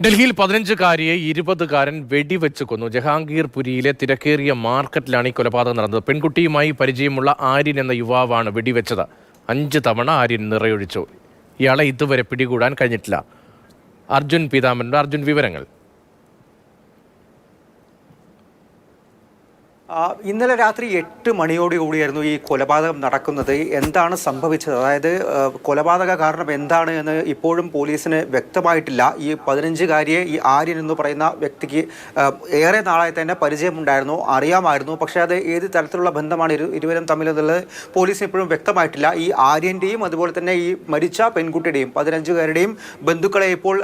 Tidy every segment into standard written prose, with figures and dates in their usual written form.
ഡൽഹിയിൽ 15-കാരിയെ 20-കാരൻ വെടിവെച്ച് കൊന്നു. ജഹാംഗീർപുരിയിലെ തിരക്കേറിയ മാർക്കറ്റിലാണ് ഈ കൊലപാതകം നടന്നത്. പെൺകുട്ടിയുമായി പരിചയമുള്ള ആര്യൻ എന്ന യുവാവാണ് വെടിവെച്ചത്. 5 തവണ ആര്യൻ നിറയൊഴിച്ചു. ഇയാളെ ഇതുവരെ പിടികൂടാൻ കഴിഞ്ഞിട്ടില്ല. അർജുൻ പീതാംബരനുണ്ട്. അർജുൻ, വിവരങ്ങൾ. ഇന്നലെ രാത്രി 8 മണിയോടുകൂടിയായിരുന്നു ഈ കൊലപാതകം നടക്കുന്നത്. എന്താണ് സംഭവിച്ചത്, അതായത് കൊലപാതക കാരണം എന്താണ് എന്ന് ഇപ്പോഴും പോലീസിന് വ്യക്തമായിട്ടില്ല. ഈ 15-കാരിയെ ഈ ആര്യൻ എന്ന് പറയുന്ന വ്യക്തിക്ക് ഏറെ നാളായി തന്നെ പരിചയമുണ്ടായിരുന്നു, അറിയാമായിരുന്നു. പക്ഷേ അത് ഏത് തരത്തിലുള്ള ബന്ധമാണ് ഇരുവരും തമ്മിലെന്നുള്ളത് പോലീസിന് ഇപ്പോഴും വ്യക്തമായിട്ടില്ല. ഈ ആര്യൻ്റെയും അതുപോലെ തന്നെ ഈ മരിച്ച പെൺകുട്ടിയുടെയും 15-കാരുടെയും ബന്ധുക്കളെ ഇപ്പോൾ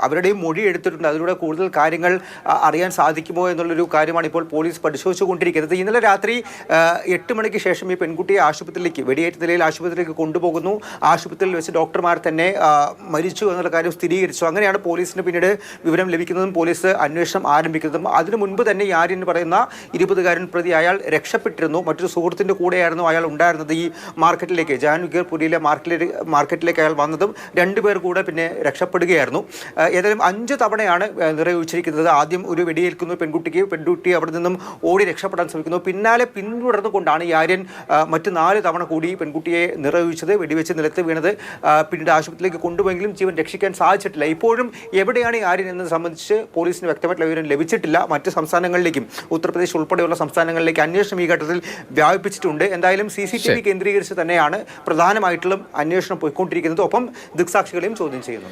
അവരുടെയും മൊഴി എടുത്തിട്ടുണ്ട്. അതിലൂടെ കൂടുതൽ കാര്യങ്ങൾ അറിയാൻ സാധിക്കുമോ എന്നുള്ളൊരു കാര്യമാണ് ഇപ്പോൾ പോലീസ് പരിശോധിച്ചു കൊണ്ടിരിക്കുന്നത്. ഇന്നലെ രാത്രി 8 മണിക്ക് ശേഷം ഈ പെൺകുട്ടിയെ ആശുപത്രിയിലേക്ക് വെടിയേറ്റ നിലയിൽ ആശുപത്രിയിലേക്ക് കൊണ്ടുപോകുന്നു. ആശുപത്രിയിൽ വെച്ച് ഡോക്ടർമാർ തന്നെ മരിച്ചു എന്നുള്ള കാര്യം സ്ഥിരീകരിച്ചു. അങ്ങനെയാണ് പോലീസിന് പിന്നീട് വിവരം ലഭിക്കുന്നതും പോലീസ് അന്വേഷണം ആരംഭിക്കുന്നതും. അതിനു മുൻപ് തന്നെ ഈ ആര്യൻ പറയുന്ന 20-കാരൻ പ്രതി അയാൾ രക്ഷപ്പെട്ടിരുന്നു. മറ്റൊരു സുഹൃത്തിൻ്റെ കൂടെയായിരുന്നു അയാൾ ഉണ്ടായിരുന്നത്. ഈ മാർക്കറ്റിലേക്ക്, ജഹാംഗീർപുരിയിലെ മാർക്കറ്റിലേക്ക് അയാൾ വന്നതും 2 പേർ കൂടെ പിന്നെ രക്ഷപ്പെടുകയായിരുന്നു. ഏതായാലും 5 തവണയാണ് നിറയൊഴിച്ചിരിക്കുന്നത്. ആദ്യം ഒരു വെടിയേൽക്കുന്നു പെൺകുട്ടി അവിടെ നിന്നും ഓടി രക്ഷപ്പെടാൻ ശ്രമിക്കുന്നു. പിന്തുടർന്നുകൊണ്ടാണ് ഈ ആര്യൻ മറ്റ് 4 തവണ കൂടി പെൺകുട്ടിയെ നിറയൊഴിച്ചത്, വെടിവെച്ച് നിലത്ത് വീണത്. പിന്നീട് ആശുപത്രിയിലേക്ക് കൊണ്ടുപോയെങ്കിലും ജീവൻ രക്ഷിക്കാൻ സാധിച്ചിട്ടില്ല. ഇപ്പോഴും എവിടെയാണ് ഈ ആര്യൻ എന്നത് സംബന്ധിച്ച് പോലീസിന് വ്യക്തമായിട്ടുള്ള വിവരം ലഭിച്ചിട്ടില്ല. മറ്റ് സംസ്ഥാനങ്ങളിലേക്കും ഉത്തർപ്രദേശ് ഉൾപ്പെടെയുള്ള സംസ്ഥാനങ്ങളിലേക്ക് അന്വേഷണം ഈ ഘട്ടത്തിൽ വ്യാപിപ്പിച്ചിട്ടുണ്ട്. എന്തായാലും CCTV കേന്ദ്രീകരിച്ച് തന്നെയാണ് പ്രധാനമായിട്ടുള്ള അന്വേഷണം പോയിക്കൊണ്ടിരിക്കുന്നത്. ഒപ്പം ദൃക്സാക്ഷികളെയും ചോദ്യം ചെയ്യുന്നു.